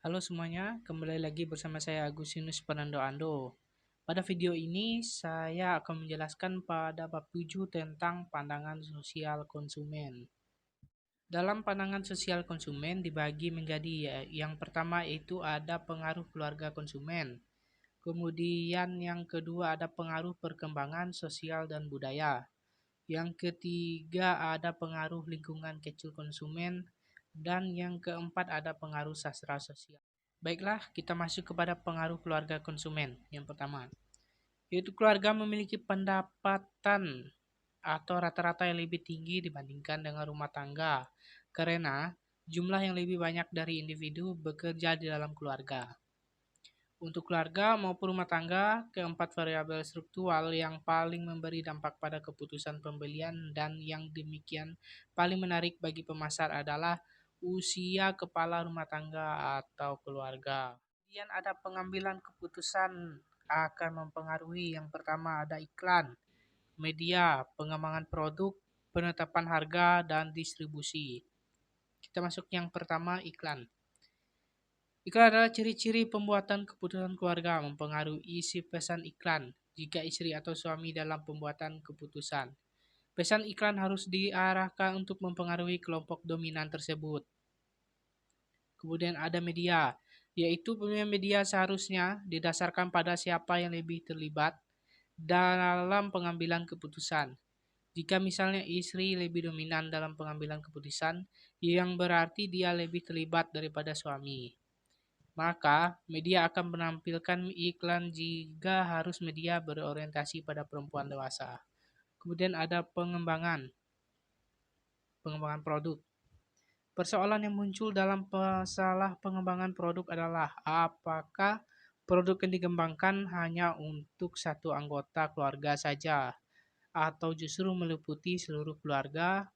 Halo semuanya, kembali lagi bersama saya Agustinus Fernando Ando. Pada video ini saya akan menjelaskan pada bab 7 tentang pandangan sosial konsumen. Dalam pandangan sosial konsumen dibagi menjadi yang pertama itu ada pengaruh keluarga konsumen. Kemudian yang kedua ada pengaruh perkembangan sosial dan budaya. Yang ketiga ada pengaruh lingkungan kecil konsumen dan yang keempat ada pengaruh sastra sosial. Baiklah, kita masuk kepada pengaruh keluarga konsumen. Yang pertama, yaitu keluarga memiliki pendapatan atau rata-rata yang lebih tinggi dibandingkan dengan rumah tangga karena jumlah yang lebih banyak dari individu bekerja di dalam keluarga. Untuk keluarga maupun rumah tangga, keempat variabel struktural yang paling memberi dampak pada keputusan pembelian dan yang demikian paling menarik bagi pemasar adalah usia kepala rumah tangga atau keluarga. Kemudian ada pengambilan keputusan akan mempengaruhi. Yang pertama ada iklan, media, pengembangan produk, penetapan harga, dan distribusi. Kita masuk yang pertama, iklan. Iklan adalah ciri-ciri pembuatan keputusan keluarga, mempengaruhi isi pesan iklan jika istri atau suami dalam pembuatan keputusan. Pesan iklan harus diarahkan untuk mempengaruhi kelompok dominan tersebut. Kemudian ada media, yaitu pemilihan media seharusnya didasarkan pada siapa yang lebih terlibat dalam pengambilan keputusan. Jika misalnya istri lebih dominan dalam pengambilan keputusan, yang berarti dia lebih terlibat daripada suami. Maka, media akan menampilkan iklan jika harus media berorientasi pada perempuan dewasa. Kemudian ada pengembangan produk. Persoalan yang muncul dalam masalah pengembangan produk adalah apakah produk yang dikembangkan hanya untuk satu anggota keluarga saja atau justru meliputi seluruh keluarga.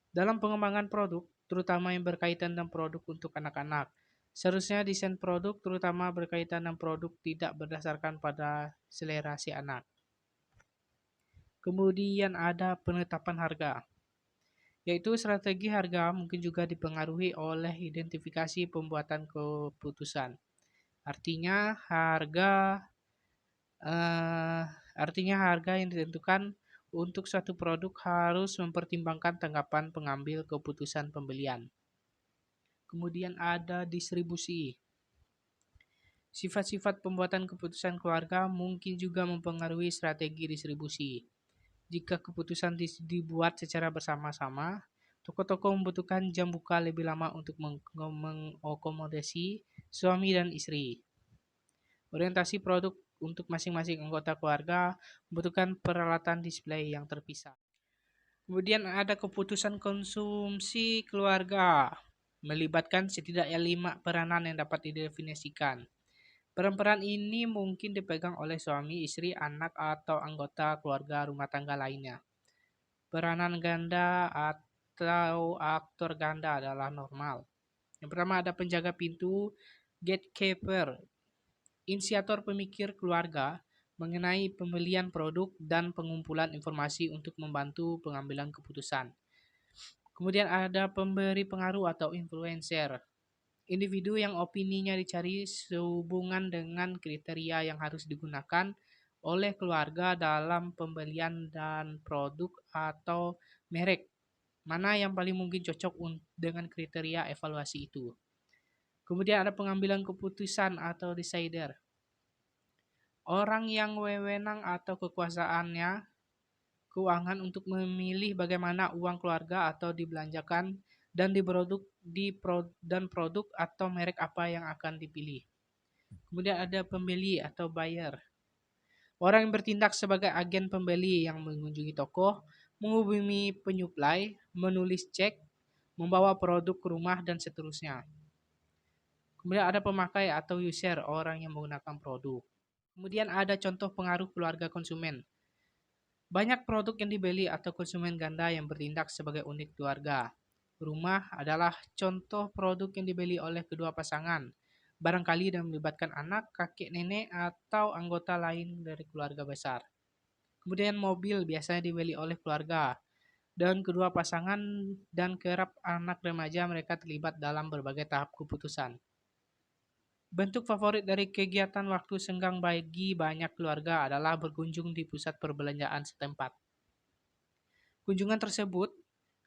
Dalam pengembangan produk, terutama yang berkaitan dengan produk untuk anak-anak, seharusnya desain produk terutama berkaitan dengan produk tidak berdasarkan pada selera si anak. Kemudian ada penetapan harga, yaitu strategi harga mungkin juga dipengaruhi oleh identifikasi pembuatan keputusan. Artinya harga eh, artinya harga yang ditentukan untuk suatu produk harus mempertimbangkan tanggapan pengambil keputusan pembelian. Kemudian ada distribusi. Sifat-sifat pembuatan keputusan keluarga mungkin juga mempengaruhi strategi distribusi. Jika keputusan dibuat secara bersama-sama, toko-toko membutuhkan jam buka lebih lama untuk mengakomodasi suami dan istri. Orientasi produk untuk masing-masing anggota keluarga membutuhkan peralatan display yang terpisah. Kemudian ada keputusan konsumsi keluarga, melibatkan setidaknya 5 peranan yang dapat didefinisikan. Peran-peran ini mungkin dipegang oleh suami, istri, anak, atau anggota keluarga rumah tangga lainnya. Peranan ganda atau aktor ganda adalah normal. Yang pertama ada penjaga pintu, gatekeeper, inisiator pemikir keluarga mengenai pembelian produk dan pengumpulan informasi untuk membantu pengambilan keputusan. Kemudian ada pemberi pengaruh atau influencer, individu yang opininya dicari sehubungan dengan kriteria yang harus digunakan oleh keluarga dalam pembelian dan produk atau merek mana yang paling mungkin cocok dengan kriteria evaluasi itu. Kemudian ada pengambilan keputusan atau decider. Orang yang wewenang atau kekuasaannya keuangan untuk memilih bagaimana uang keluarga atau dibelanjakan dan dan produk atau merek apa yang akan dipilih. Kemudian ada pembeli atau buyer. Orang yang bertindak sebagai agen pembeli yang mengunjungi toko, menghubungi penyuplai, menulis cek, membawa produk ke rumah, dan seterusnya. Kemudian ada pemakai atau user, orang yang menggunakan produk. Kemudian ada contoh pengaruh keluarga konsumen. Banyak produk yang dibeli atau konsumen ganda yang bertindak sebagai unit keluarga. Rumah adalah contoh produk yang dibeli oleh kedua pasangan, barangkali dan melibatkan anak, kakek nenek, atau anggota lain dari keluarga besar. Kemudian mobil biasanya dibeli oleh keluarga, dan kedua pasangan dan kerap anak remaja mereka terlibat dalam berbagai tahap keputusan. Bentuk favorit dari kegiatan waktu senggang bagi banyak keluarga adalah berkunjung di pusat perbelanjaan setempat. Kunjungan tersebut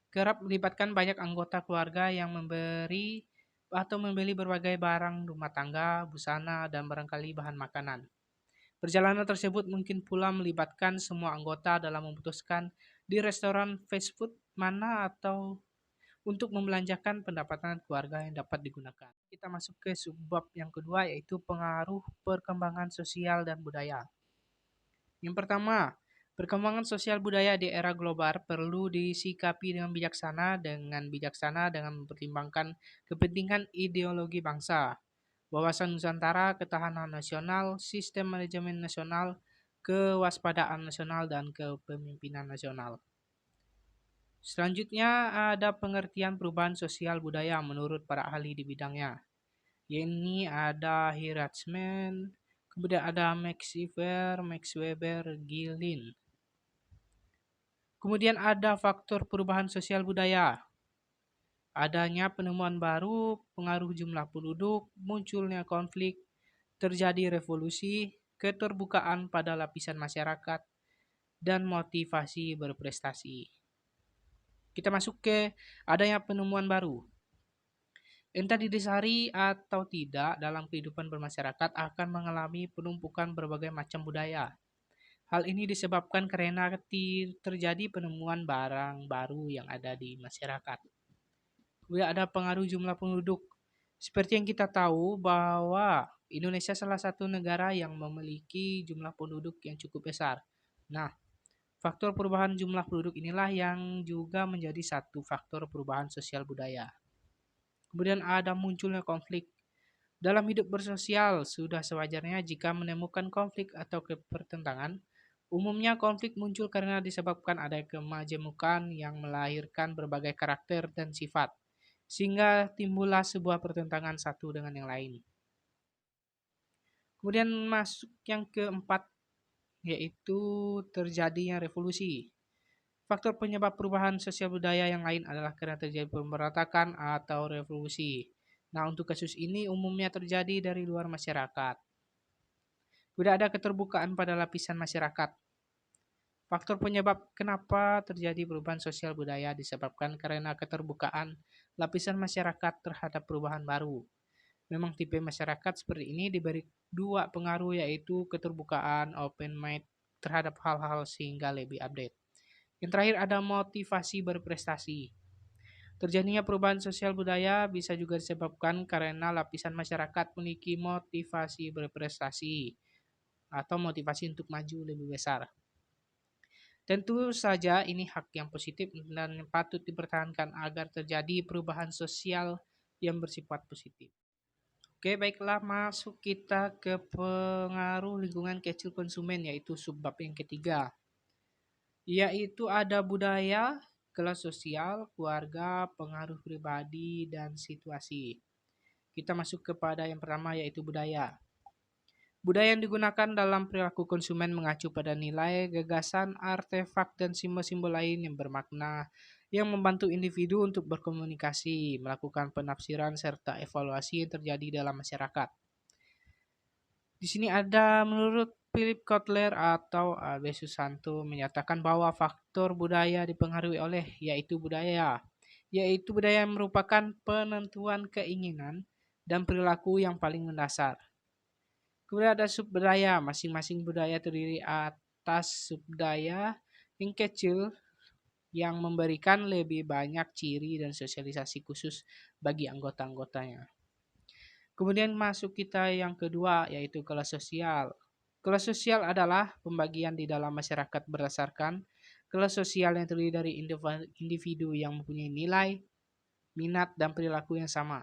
kerap melibatkan banyak anggota keluarga yang memberi atau membeli berbagai barang rumah tangga, busana, dan barangkali bahan makanan. Perjalanan tersebut mungkin pula melibatkan semua anggota dalam memutuskan di restoran fast food mana atau untuk membelanjakan pendapatan keluarga yang dapat digunakan. Kita masuk ke subbab yang kedua yaitu pengaruh perkembangan sosial dan budaya. Yang pertama, perkembangan sosial budaya di era global perlu disikapi dengan bijaksana dengan mempertimbangkan kepentingan ideologi bangsa, wawasan Nusantara, ketahanan nasional, sistem manajemen nasional, kewaspadaan nasional, dan kepemimpinan nasional. Selanjutnya ada pengertian perubahan sosial budaya menurut para ahli di bidangnya. Ini ada Hirachman, kemudian ada Max Weber, Gilin. Kemudian ada faktor perubahan sosial budaya. Adanya penemuan baru, pengaruh jumlah penduduk, munculnya konflik, terjadi revolusi, keterbukaan pada lapisan masyarakat, dan motivasi berprestasi. Kita masuk ke adanya penemuan baru. Entah didasari atau tidak, dalam kehidupan bermasyarakat akan mengalami penumpukan berbagai macam budaya. Hal ini disebabkan karena terjadi penemuan barang baru yang ada di masyarakat. Kemudian ada pengaruh jumlah penduduk. Seperti yang kita tahu bahwa Indonesia salah satu negara yang memiliki jumlah penduduk yang cukup besar. Nah, faktor perubahan jumlah penduduk inilah yang juga menjadi satu faktor perubahan sosial budaya. Kemudian ada munculnya konflik. Dalam hidup bersosial, sudah sewajarnya jika menemukan konflik atau pertentangan. Umumnya konflik muncul karena disebabkan ada kemajemukan yang melahirkan berbagai karakter dan sifat, sehingga timbullah sebuah pertentangan satu dengan yang lain. Kemudian masuk yang keempat, yaitu terjadinya revolusi. Faktor penyebab perubahan sosial budaya yang lain adalah karena terjadi pemberontakan atau revolusi. Nah, untuk kasus ini umumnya terjadi dari luar masyarakat. Tidak ada keterbukaan pada lapisan masyarakat. Faktor penyebab kenapa terjadi perubahan sosial budaya disebabkan karena keterbukaan lapisan masyarakat terhadap perubahan baru. Memang tipe masyarakat seperti ini diberi dua pengaruh yaitu keterbukaan open mind terhadap hal-hal sehingga lebih update. Yang terakhir ada motivasi berprestasi. Terjadinya perubahan sosial budaya bisa juga disebabkan karena lapisan masyarakat memiliki motivasi berprestasi atau motivasi untuk maju lebih besar. Tentu saja ini hak yang positif dan patut dipertahankan agar terjadi perubahan sosial yang bersifat positif. Oke, baiklah masuk kita ke pengaruh lingkungan kecil konsumen yaitu subbab yang ketiga. Yaitu ada budaya, kelas sosial, keluarga, pengaruh pribadi, dan situasi. Kita masuk kepada yang pertama yaitu budaya. Budaya yang digunakan dalam perilaku konsumen mengacu pada nilai, gagasan, artefak, dan simbol-simbol lain yang bermakna yang membantu individu untuk berkomunikasi, melakukan penafsiran, serta evaluasi yang terjadi dalam masyarakat. Di sini ada menurut Philip Kotler atau Abe Susanto menyatakan bahwa faktor budaya dipengaruhi oleh yaitu budaya yang merupakan penentuan keinginan dan perilaku yang paling mendasar. Kemudian ada subbudaya, masing-masing budaya terdiri atas subbudaya yang kecil yang memberikan lebih banyak ciri dan sosialisasi khusus bagi anggota-anggotanya. Kemudian masuk kita yang kedua yaitu kelas sosial. Kelas sosial adalah pembagian di dalam masyarakat berdasarkan kelas sosial yang terdiri dari individu yang mempunyai nilai, minat, dan perilaku yang sama.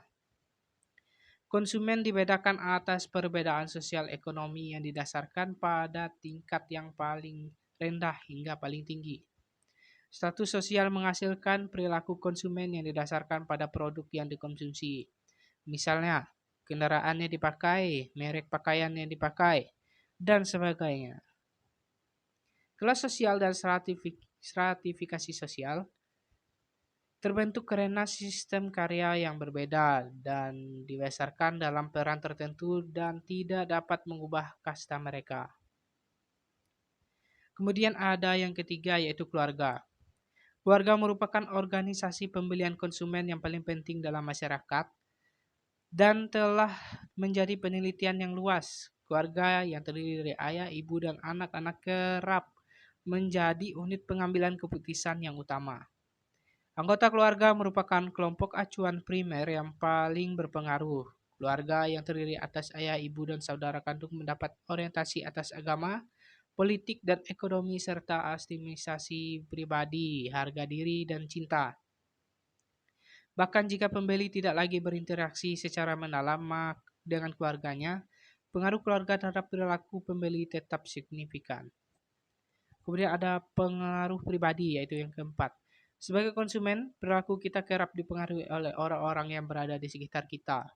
Konsumen dibedakan atas perbedaan sosial ekonomi yang didasarkan pada tingkat yang paling rendah hingga paling tinggi. Status sosial menghasilkan perilaku konsumen yang didasarkan pada produk yang dikonsumsi. Misalnya, kendaraan yang dipakai, merek pakaian yang dipakai, dan sebagainya. Kelas sosial dan stratifikasi sosial. terbentuk karena sistem karya yang berbeda dan dibesarkan dalam peran tertentu dan tidak dapat mengubah kasta mereka. Kemudian ada yang ketiga yaitu keluarga. Keluarga merupakan organisasi pembelian konsumen yang paling penting dalam masyarakat dan telah menjadi penelitian yang luas. Keluarga yang terdiri dari ayah, ibu, dan anak-anak kerap menjadi unit pengambilan keputusan yang utama. Anggota keluarga merupakan kelompok acuan primer yang paling berpengaruh. Keluarga yang terdiri atas ayah, ibu, dan saudara kandung mendapat orientasi atas agama, politik, dan ekonomi, serta optimisasi pribadi, harga diri, dan cinta. Bahkan jika pembeli tidak lagi berinteraksi secara mendalam dengan keluarganya, pengaruh keluarga terhadap perilaku pembeli tetap signifikan. Kemudian ada pengaruh pribadi, yaitu yang keempat. Sebagai konsumen, perilaku kita kerap dipengaruhi oleh orang-orang yang berada di sekitar kita.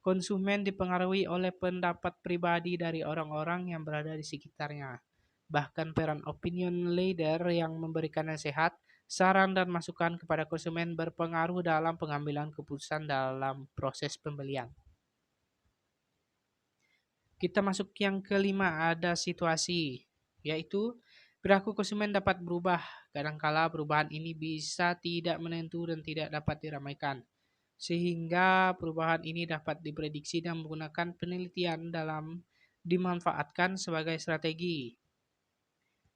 Konsumen dipengaruhi oleh pendapat pribadi dari orang-orang yang berada di sekitarnya. Bahkan peran opinion leader yang memberikan nasihat, saran, dan masukan kepada konsumen berpengaruh dalam pengambilan keputusan dalam proses pembelian. Kita masuk yang kelima, ada situasi, yaitu perilaku konsumen dapat berubah. Kadangkala perubahan ini bisa tidak menentu dan tidak dapat diramaikan, sehingga perubahan ini dapat diprediksi dan menggunakan penelitian dalam dimanfaatkan sebagai strategi.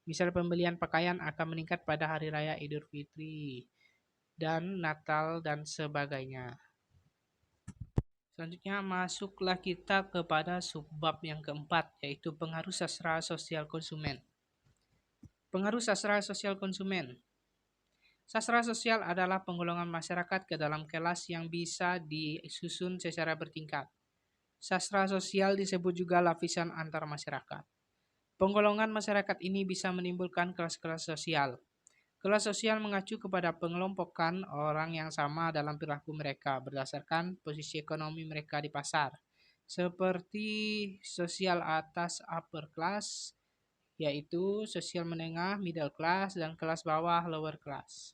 Misal pembelian pakaian akan meningkat pada hari raya Idul Fitri dan Natal dan sebagainya. Selanjutnya masuklah kita kepada subbab yang keempat, yaitu pengaruh sastra sosial konsumen. Pengaruh sastra sosial konsumen. Sastra sosial adalah penggolongan masyarakat ke dalam kelas yang bisa disusun secara bertingkat. Sastra sosial disebut juga lapisan antar masyarakat. Penggolongan masyarakat ini bisa menimbulkan kelas-kelas sosial. Kelas sosial mengacu kepada pengelompokan orang yang sama dalam perilaku mereka berdasarkan posisi ekonomi mereka di pasar, seperti sosial atas upper class, yaitu sosial menengah middle class, dan kelas bawah lower class.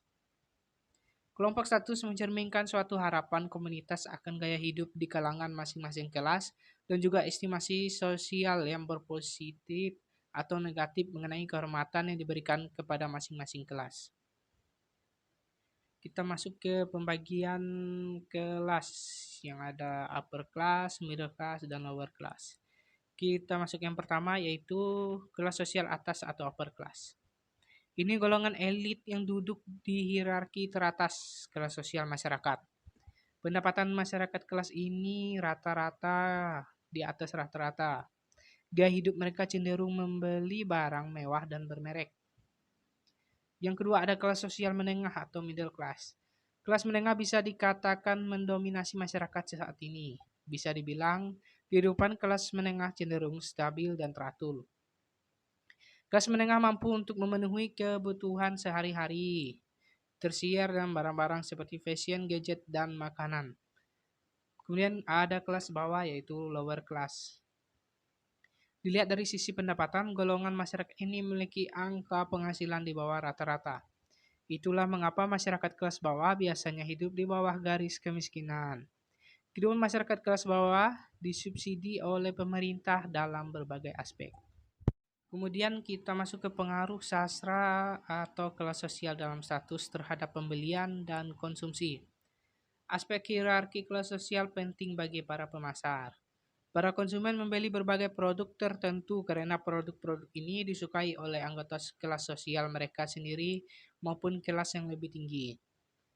Kelompok status mencerminkan suatu harapan komunitas akan gaya hidup di kalangan masing-masing kelas dan juga estimasi sosial yang berpositif atau negatif mengenai kehormatan yang diberikan kepada masing-masing kelas. Kita masuk ke pembagian kelas yang ada upper class, middle class, dan lower class. Kita masuk yang pertama yaitu kelas sosial atas atau upper class. Ini golongan elit yang duduk di hierarki teratas kelas sosial masyarakat. Pendapatan masyarakat kelas ini rata-rata di atas rata-rata. Gaya hidup mereka cenderung membeli barang mewah dan bermerek. Yang kedua ada kelas sosial menengah atau middle class. Kelas menengah bisa dikatakan mendominasi masyarakat saat ini. Bisa dibilang kehidupan kelas menengah cenderung stabil dan teratur. Kelas menengah mampu untuk memenuhi kebutuhan sehari-hari, tersier dan barang-barang seperti fashion, gadget, dan makanan. Kemudian ada kelas bawah yaitu lower class. Dilihat dari sisi pendapatan, golongan masyarakat ini memiliki angka penghasilan di bawah rata-rata. Itulah mengapa masyarakat kelas bawah biasanya hidup di bawah garis kemiskinan. Kehidupan masyarakat kelas bawah disubsidi oleh pemerintah dalam berbagai aspek. Kemudian kita masuk ke pengaruh sastra atau kelas sosial dalam status terhadap pembelian dan konsumsi. Aspek hierarki kelas sosial penting bagi para pemasar. Para konsumen membeli berbagai produk tertentu karena produk-produk ini disukai oleh anggota kelas sosial mereka sendiri maupun kelas yang lebih tinggi.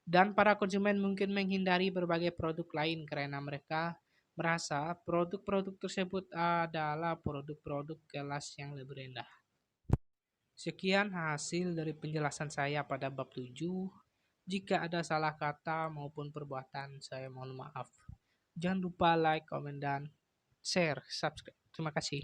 Dan para konsumen mungkin menghindari berbagai produk lain karena mereka merasa produk-produk tersebut adalah produk-produk kelas yang lebih rendah. Sekian hasil dari penjelasan saya pada bab 7. Jika ada salah kata maupun perbuatan, saya mohon maaf. Jangan lupa like, komen, dan share, subscribe. Terima kasih.